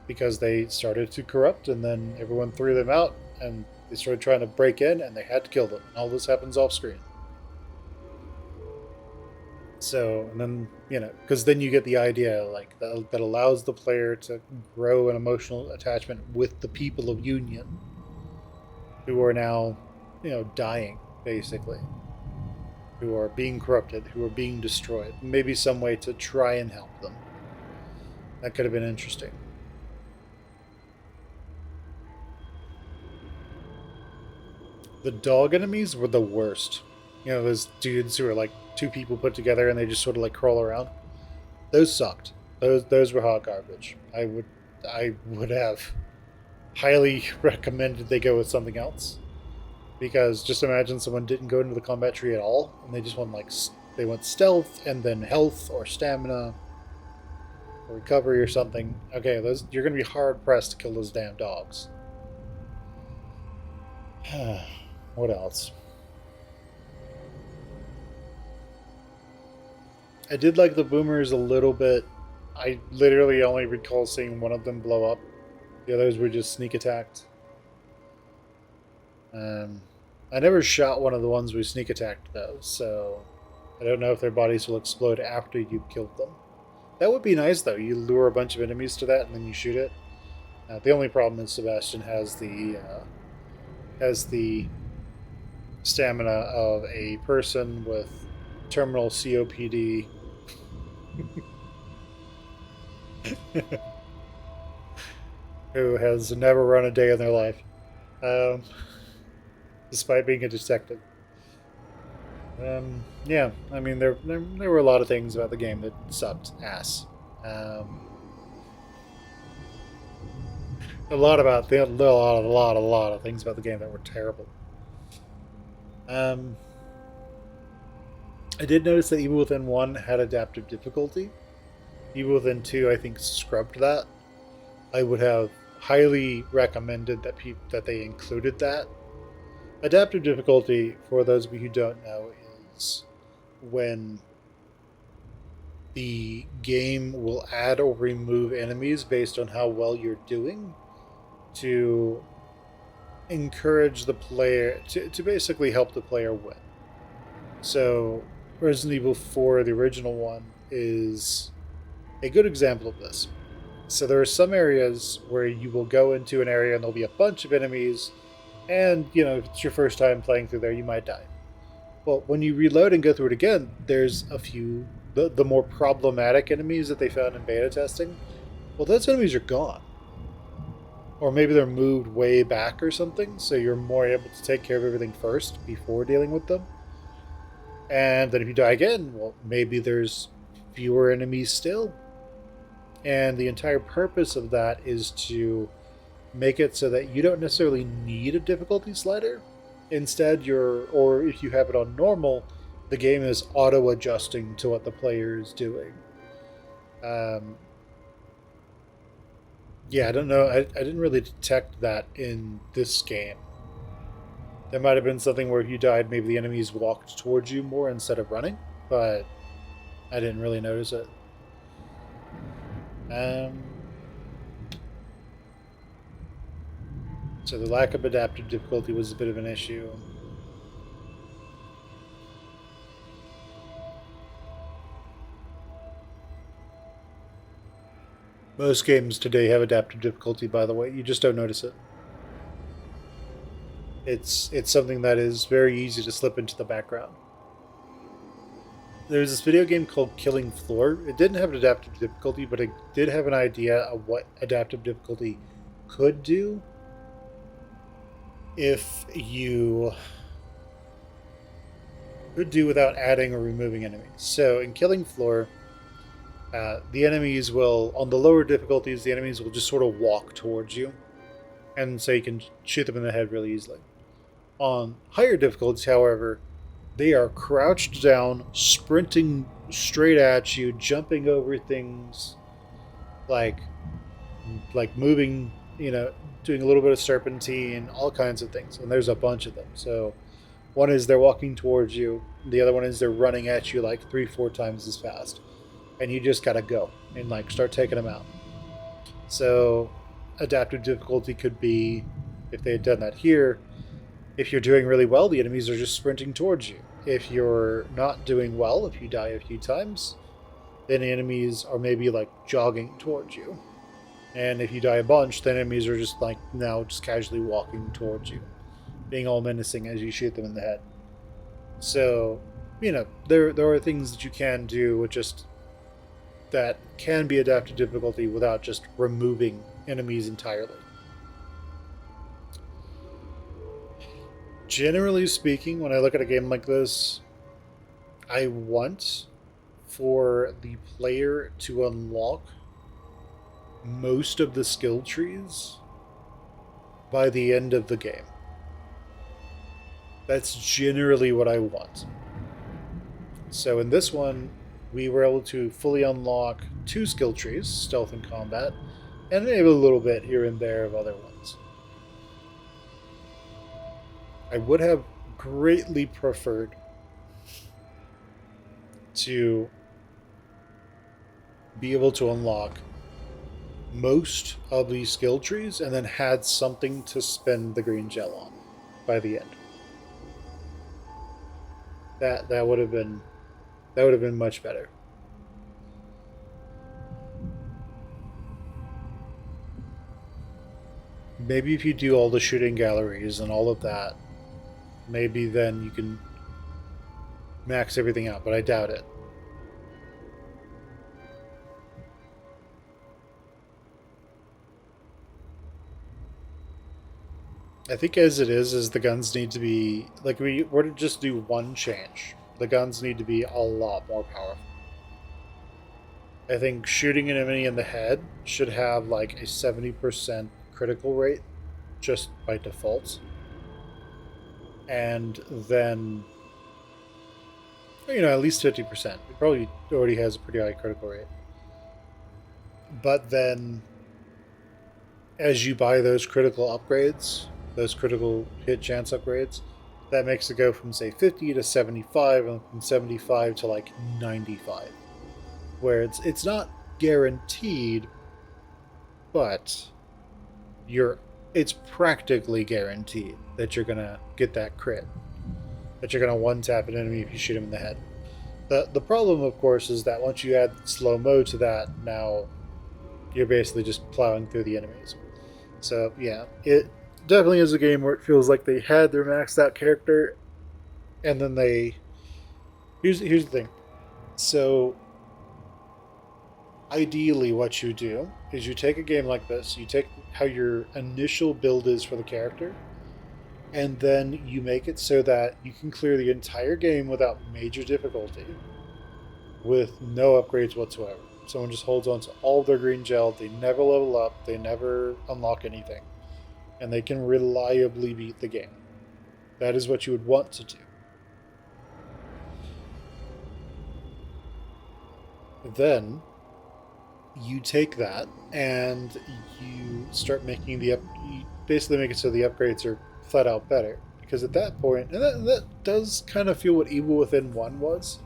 because they started to corrupt, and then everyone threw them out, and they started trying to break in, and they had to kill them. And all this happens off screen. So, and then, because then you get the idea, like, that allows the player to grow an emotional attachment with the people of Union, who are now, dying, basically. Who are being corrupted, who are being destroyed. Maybe some way to try and help them. That could have been interesting. The dog enemies were the worst. Those dudes who are like two people put together and they just sort of like crawl around. Those sucked. Those were hot garbage. I would have highly recommended they go with something else. Because just imagine someone didn't go into the combat tree at all, and they just went they went stealth and then health or stamina or recovery or something, okay, those you're going to be hard pressed to kill those damn dogs. What else? I did like the boomers a little bit. I literally only recall seeing one of them blow up. The others were just sneak attacked. I never shot one of the ones we sneak attacked though, so I don't know if their bodies will explode after you've killed them. That would be nice though. You lure a bunch of enemies to that and then you shoot it. The only problem is Sebastian has the stamina of a person with terminal COPD. Who has never run a day in their life, despite being a detective. Yeah, I mean, there were a lot of things about the game that sucked ass. A lot of things about the game that were terrible. I did notice that Evil Within 1 had adaptive difficulty. Evil Within 2, I think, scrubbed that. I would have highly recommended that they included that. Adaptive difficulty, for those of you who don't know, is when the game will add or remove enemies based on how well you're doing to encourage the player to basically help the player win. So Resident Evil 4, the original one, is a good example of this. So there are some areas where you will go into an area and there'll be a bunch of enemies, and if it's your first time playing through there, you might die. Well, when you reload and go through it again, there's a few the more problematic enemies that they found in beta testing. Well, those enemies are gone, or maybe they're moved way back or something, so you're more able to take care of everything first before dealing with them. And then if you die again, well, maybe there's fewer enemies still. And the entire purpose of that is to make it so that you don't necessarily need a difficulty slider. Instead, or if you have it on normal, the game is auto-adjusting to what the player is doing. Yeah, I don't know. I didn't really detect that in this game. There might have been something where if you died, maybe the enemies walked towards you more instead of running, but I didn't really notice it. So the lack of adaptive difficulty was a bit of an issue. Most games today have adaptive difficulty, by the way. You just don't notice it. It's something that is very easy to slip into the background. There's this video game called Killing Floor. It didn't have adaptive difficulty, but it did have an idea of what adaptive difficulty could do if you could do without adding or removing enemies. So in Killing Floor, the enemies will, on the lower difficulties, the enemies will just sort of walk towards you, and so you can shoot them in the head really easily. On higher difficulties, however, they are crouched down, sprinting straight at you, jumping over things, like moving, doing a little bit of serpentine, all kinds of things. And there's a bunch of them. So one is they're walking towards you. The other one is they're running at you like 3-4 times as fast. And you just gotta go and start taking them out. So adaptive difficulty could be, if they had done that here, if you're doing really well, the enemies are just sprinting towards you. If you're not doing well, if you die a few times, then the enemies are maybe jogging towards you. And if you die a bunch, then enemies are just now just casually walking towards you, being all menacing as you shoot them in the head. So, there are things that you can do with just that can be adaptive difficulty without just removing enemies entirely. Generally speaking, when I look at a game like this, I want for the player to unlock most of the skill trees by the end of the game. That's generally what I want. So in this one, we were able to fully unlock 2 skill trees, stealth and combat, and maybe a little bit here and there of other ones. I would have greatly preferred to be able to unlock most of these skill trees and then had something to spend the green gel on by the end. That would have been much better. Maybe if you do all the shooting galleries and all of that, maybe then you can max everything out, but I doubt it. I think as it is the guns need to be, like, we were to just do one change. The guns need to be a lot more powerful. I think shooting an enemy in the head should have like a 70% critical rate just by default. And then, at least 50%. It probably already has a pretty high critical rate. But then, as you buy those critical upgrades, those critical hit chance upgrades, that makes it go from, say, 50 to 75, and from 75 to like 95. Where it's not guaranteed, but it's practically guaranteed that you're gonna get that crit, that you're gonna one-tap an enemy if you shoot him in the head. The problem, of course, is that once you add slow-mo to that, now you're basically just plowing through the enemies. So yeah, it definitely is a game where it feels like they had their maxed out character, and then here's the thing. So ideally what you do is you take a game like this, you take how your initial build is for the character, and then you make it so that you can clear the entire game without major difficulty, with no upgrades whatsoever. Someone just holds on to all of their green gel, they never level up, they never unlock anything, and they can reliably beat the game. That is what you would want to do. Then you take that and you start making you basically make it so the upgrades are flat out better. Because at that point, and that does kind of feel what Evil Within 1 was.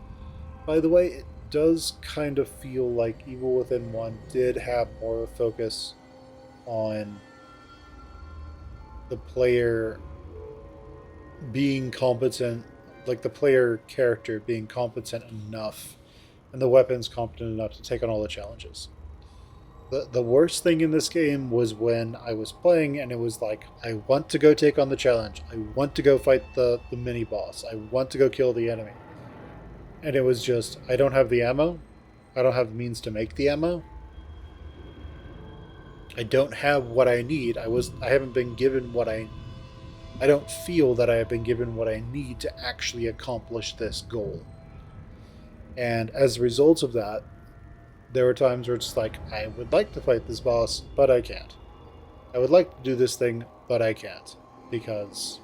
By the way, it does kind of feel like Evil Within 1 did have more of a focus on the player being competent, like the player character being competent enough and the weapons competent enough to take on all the challenges. The worst thing in this game was when I was playing and it was like, I want to go take on the challenge. I want to go fight the mini boss. I want to go kill the enemy. And it was just, I don't have the ammo. I don't have the means to make the ammo. I don't have what I need. I haven't been given what I don't feel that I have been given what I need to actually accomplish this goal. And as a result of that, there were times where it's like, I would like to fight this boss, but I can't. I would like to do this thing, but I can't, because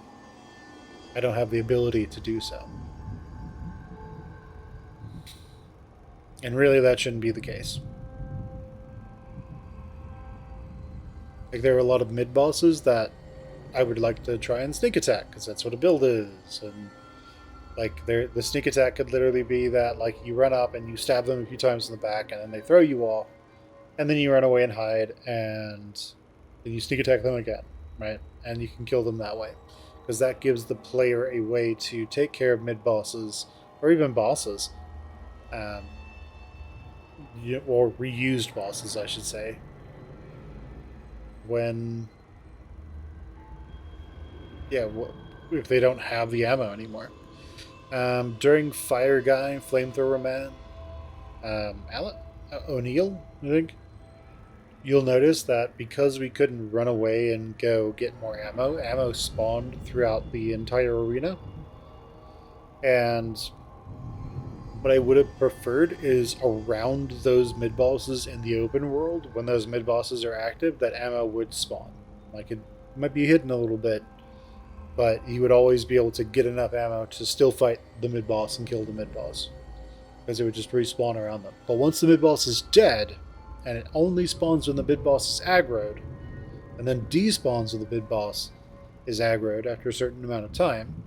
I don't have the ability to do so. And really, that shouldn't be the case. Like, there are a lot of mid-bosses that I would like to try and sneak attack, because that's what a build is, and like, the sneak attack could literally be that, like, you run up and you stab them a few times in the back, and then they throw you off, and then you run away and hide, and then you sneak attack them again, right? And you can kill them that way, because that gives the player a way to take care of mid-bosses, or even bosses, or reused bosses, I should say, when, if they don't have the ammo anymore. During Fire Guy, Flamethrower Man, O'Neill, I think, you'll notice that because we couldn't run away and go get more ammo spawned throughout the entire arena. And what I would have preferred is around those mid-bosses in the open world, when those mid-bosses are active, that ammo would spawn. Like, it might be hidden a little bit, but you would always be able to get enough ammo to still fight the mid-boss and kill the mid-boss. because it would just respawn around them. But once the mid-boss is dead, and it only spawns when the mid-boss is aggroed, and then despawns when the mid-boss is aggroed after a certain amount of time,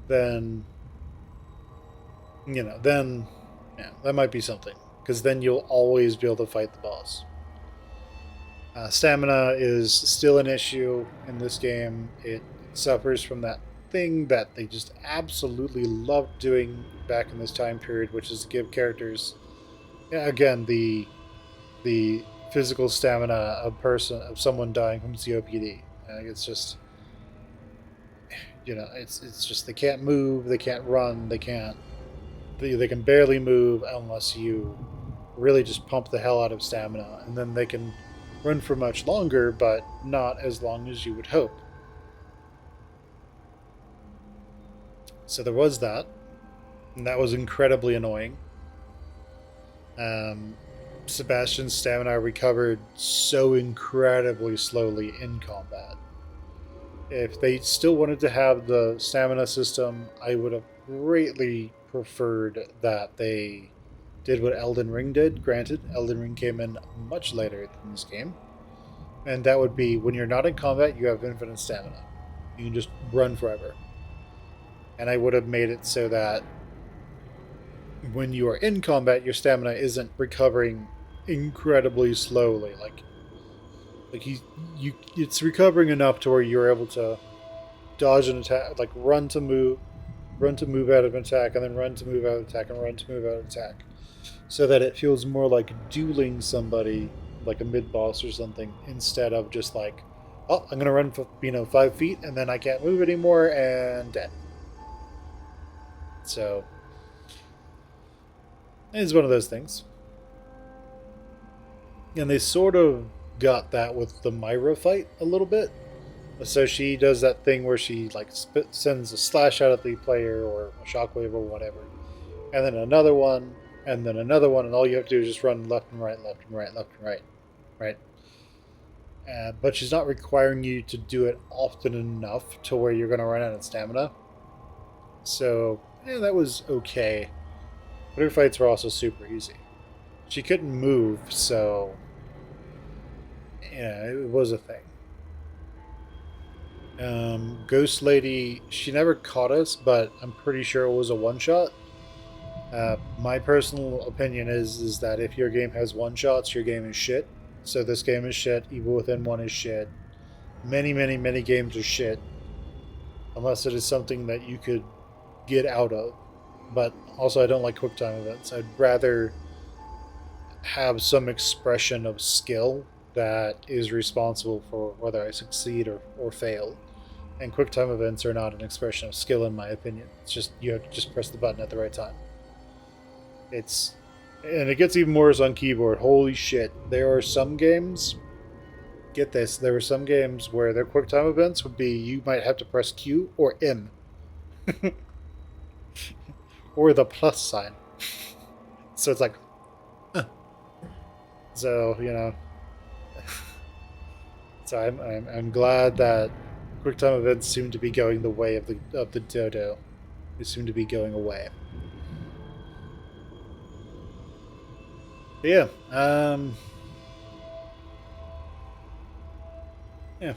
then, that might be something. Because then you'll always be able to fight the boss. Stamina is still an issue in this game. It suffers from that thing that they just absolutely loved doing back in this time period, which is to give characters, again, the physical stamina of someone dying from COPD. It's just, it's just they can't move, they can't run, they can barely move unless you really just pump the hell out of stamina, and then they can run for much longer, but not as long as you would hope. So there was that, and that was incredibly annoying. Sebastian's stamina recovered so incredibly slowly in combat. If they still wanted to have the stamina system, I would have greatly preferred that they did what Elden Ring did. Granted, Elden Ring came in much later than this game. And that would be, when you're not in combat, you have infinite stamina. You can just run forever. And I would have made it so that when you are in combat, your stamina isn't recovering incredibly slowly. It's recovering enough to where you're able to dodge an attack, like run to move out of an attack, and then run to move out of attack, and run to move out of attack. So that it feels more like dueling somebody, like a mid-boss or something, instead of just like, oh, I'm going to run for, 5 feet, and then I can't move anymore, and dead. So, it's one of those things. And they sort of got that with the Myra fight a little bit. So she does that thing where she sends a slash out at the player, or a shockwave, or whatever. And then another one, and then another one, and all you have to do is just run left and right, left and right, left and right. Right? But she's not requiring you to do it often enough to where you're going to run out of stamina. So, that was okay. But her fights were also super easy. She couldn't move, so it was a thing. Ghost Lady, she never caught us, but I'm pretty sure it was a one-shot. My personal opinion is that if your game has one-shots, your game is shit. So this game is shit. Evil Within 1 is shit. Many, many, many games are shit. Unless it is something that you could get out of. But also, I don't like QuickTime events. I'd rather have some expression of skill that is responsible for whether I succeed or fail. And QuickTime events are not an expression of skill, in my opinion. It's just, you have to just press the button at the right time. And it gets even worse on keyboard. Holy shit. There are some games, get this, there are some games where their QuickTime events would be, you might have to press Q or M. Or the plus sign. So it's like, So, so I'm glad that QuickTime events seem to be going the way of the dodo. They seem to be going away. But yeah. Yeah.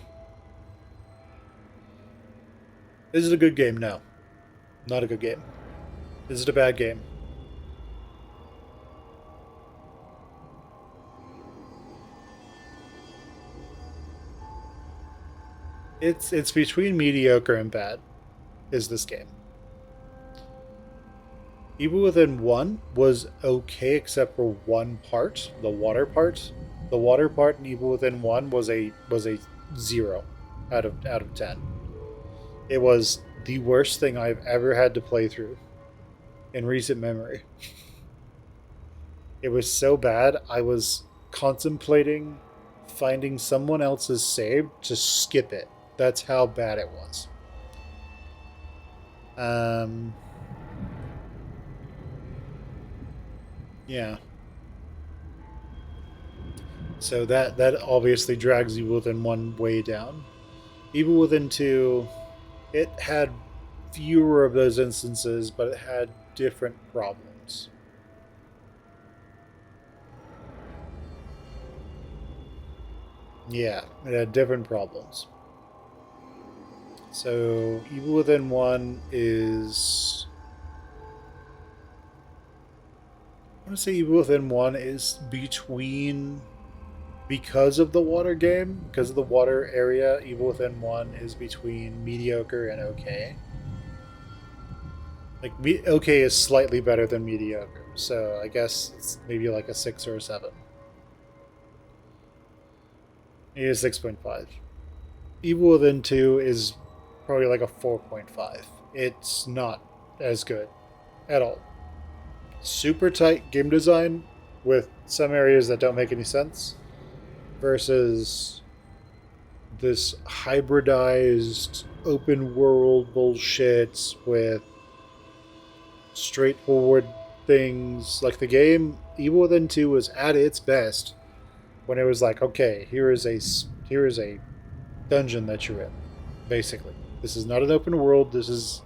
Is it a good game? No. Not a good game. Is it a bad game? It's between mediocre and bad, is this game. Evil Within 1 was okay except for one part, the water part. The water part in Evil Within 1 was a 0 out of 10. It was the worst thing I've ever had to play through in recent memory. It was so bad, I was contemplating finding someone else's save to skip it. That's how bad it was. Yeah. So that obviously drags Evil Within 1 way down. Evil Within 2, it had fewer of those instances, but it had different problems. Yeah, it had different problems. So, Evil Within 1 is. I want to say Evil Within 1 is between. Because of the water game, because of the water area, Evil Within 1 is between mediocre and okay. Like, okay is slightly better than mediocre, so I guess it's maybe like a 6 or a 7. It is 6.5. Evil Within 2 is probably like a 4.5. It's not as good at all. Super tight game design with some areas that don't make any sense versus this hybridized open world bullshit with straightforward things. Like the game Evil Within 2 was at its best when it was like, okay, here is a dungeon that you're in, basically. This is not an open world. This is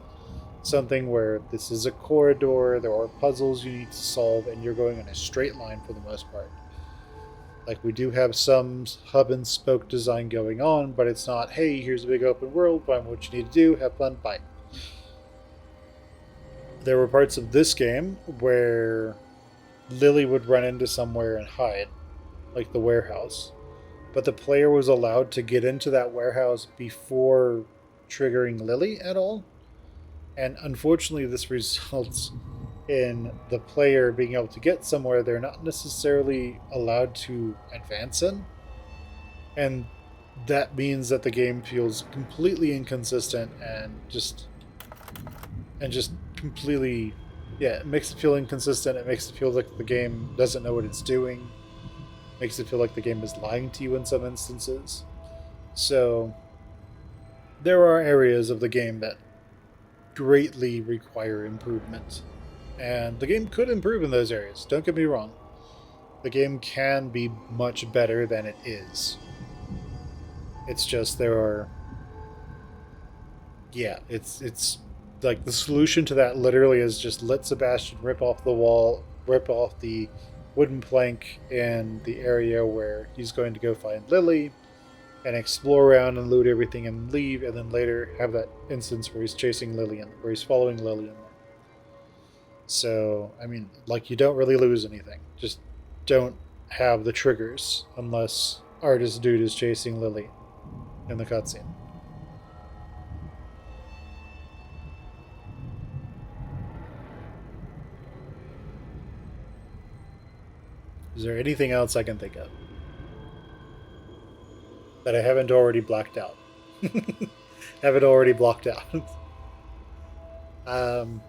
something where this is a corridor. There are puzzles you need to solve, and you're going in a straight line for the most part. Like, we do have some hub and spoke design going on, but it's not, hey, here's a big open world, find what you need to do, have fun, bye. There were parts of this game where Lily would run into somewhere and hide, like the warehouse. But the player was allowed to get into that warehouse before triggering Lily at all. And unfortunately, this results in the player being able to get somewhere they're not necessarily allowed to advance in. And that means that the game feels completely inconsistent and just completely, yeah, it makes it feel inconsistent. It makes it feel like the game doesn't know what it's doing. It makes it feel like the game is lying to you in some instances. So there are areas of the game that greatly require improvement. And the game could improve in those areas. Don't get me wrong. The game can be much better than it is. It's just there are, yeah, it's like the solution to that literally is just let Sebastian rip off the wall, rip off the wooden plank in the area where he's going to go find Lily and explore around and loot everything and leave, and then later have that instance where he's chasing Lillian, where he's following Lillian. So, I mean, like, you don't really lose anything. Just don't have the triggers unless artist dude is chasing Lily in the cutscene. Is there anything else I can think of that I haven't already blacked out? Haven't already blocked out. um,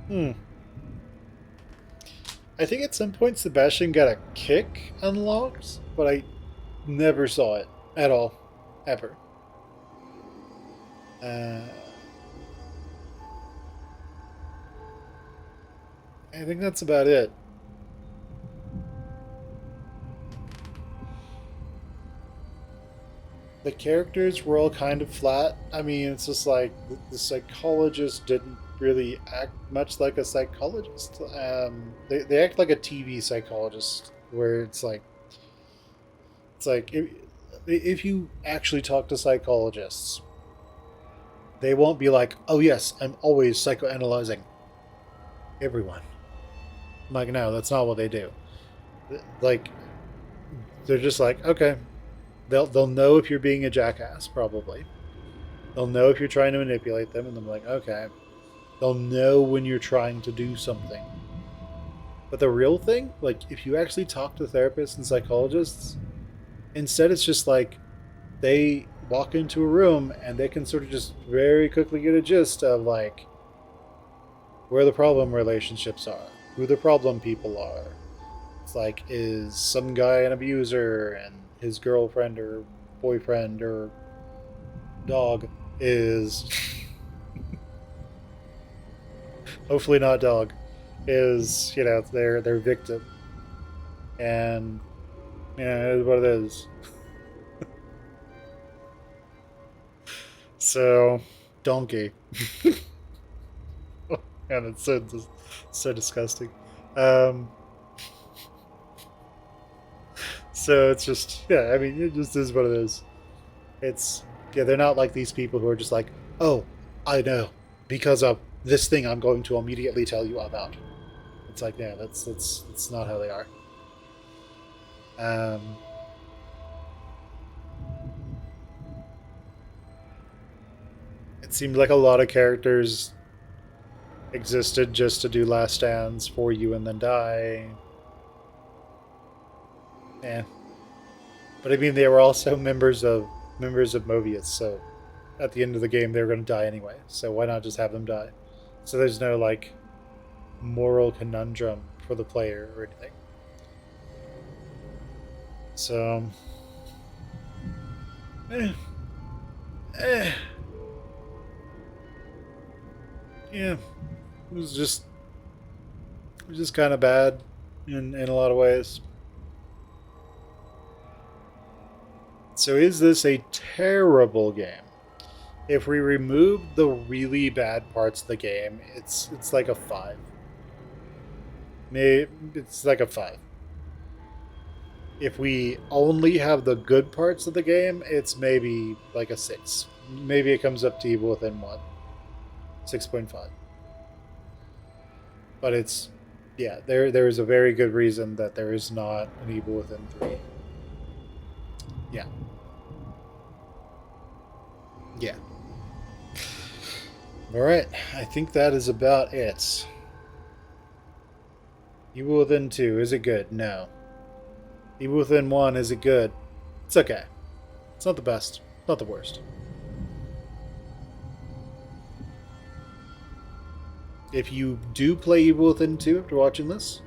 hmm. I think at some point Sebastian got a kick unlocked, but I never saw it at all, ever. Uh, I think that's about it. The characters were all kind of flat. I mean, it's just like the psychologist didn't really act much like a psychologist. They act like a TV psychologist, where it's like if you actually talk to psychologists, they won't be like, "Oh yes, I'm always psychoanalyzing everyone." I'm like, no, that's not what they do. Like, they're just like, okay, they'll know if you're being a jackass, probably. They'll know if you're trying to manipulate them, and they're like, okay. They'll know when you're trying to do something. But the real thing, like, if you actually talk to therapists and psychologists, instead it's just like they walk into a room and they can sort of just very quickly get a gist of, like, where the problem relationships are, who the problem people are. It's like, is some guy an abuser and his girlfriend or boyfriend or dog is hopefully not dog is, their victim, and it is what it is. So, donkey. And it's so disgusting. Um, so it's just, yeah, I mean, it just is what it is. It's, yeah, they're not like these people who are just like, oh, I know, because of this thing I'm going to immediately tell you about. It's like, yeah, that's not how they are. Um, it seemed like a lot of characters existed just to do last stands for you and then die. Yeah, but I mean, they were also members of Mobius, so at the end of the game they were going to die anyway. So why not just have them die? So there's no like moral conundrum for the player or anything. So, eh, eh, yeah, it was just kind of bad in a lot of ways. So is this a terrible game? If we remove the really bad parts of the game, it's like a 5. Maybe it's like a 5. If we only have the good parts of the game, it's maybe like a 6. Maybe it comes up to Evil Within 1. 6.5. But it's, yeah, there is a very good reason that there is not an Evil Within 3. Yeah. Yeah. Alright, I think that is about it. Evil Within 2, is it good? No. Evil Within 1, is it good? It's okay. It's not the best. Not the worst. If you do play Evil Within 2 after watching this,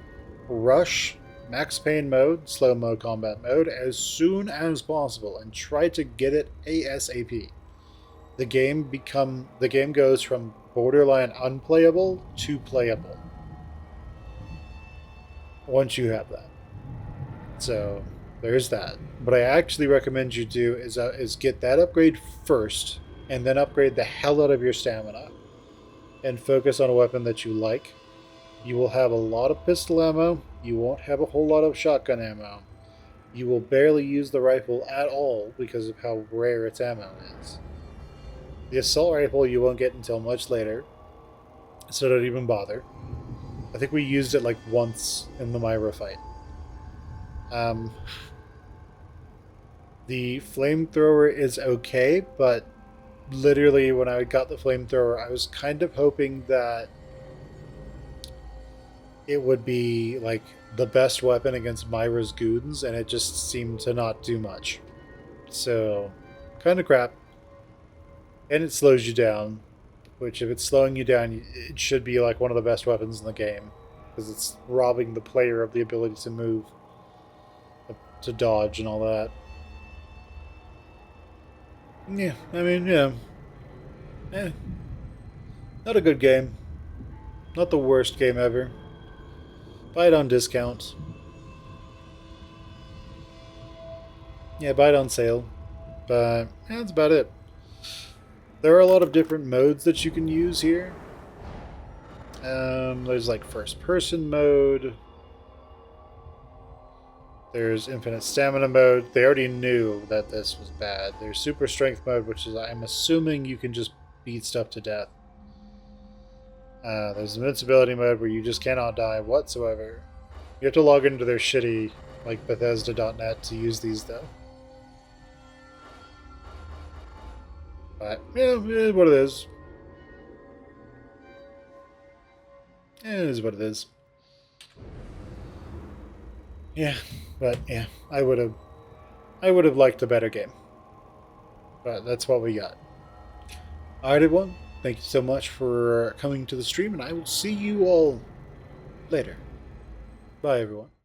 rush Max Payne mode, slow-mo combat mode, as soon as possible and try to get it ASAP. The game goes from borderline unplayable to playable once you have that. So there's that. What I actually recommend you do is get that upgrade first, and then upgrade the hell out of your stamina, and focus on a weapon that you like. You will have a lot of pistol ammo. You won't have a whole lot of shotgun ammo. You will barely use the rifle at all because of how rare its ammo is. The assault rifle you won't get until much later, so don't even bother. I think we used it like once in the Myra fight. The flamethrower is okay, but literally when I got the flamethrower, I was kind of hoping that it would be like the best weapon against Myra's goons, and it just seemed to not do much. So, kind of crap. And it slows you down, which if it's slowing you down, it should be like one of the best weapons in the game, because it's robbing the player of the ability to move, to dodge and all that. Yeah, I mean, yeah. Eh, not a good game. Not the worst game ever. Buy it on discount. Yeah, buy it on sale. But yeah, that's about it. There are a lot of different modes that you can use here. There's like first person mode. There's infinite stamina mode. They already knew that this was bad. There's super strength mode, which is, I'm assuming, you can just beat stuff to death. There's invincibility mode where you just cannot die whatsoever. You have to log into their shitty, like, Bethesda.net to use these, though. But, yeah, it is what it is. It is what it is. Yeah, but yeah, I would have liked a better game. But that's what we got. Alright, everyone. Thank you so much for coming to the stream, and I will see you all later. Bye, everyone.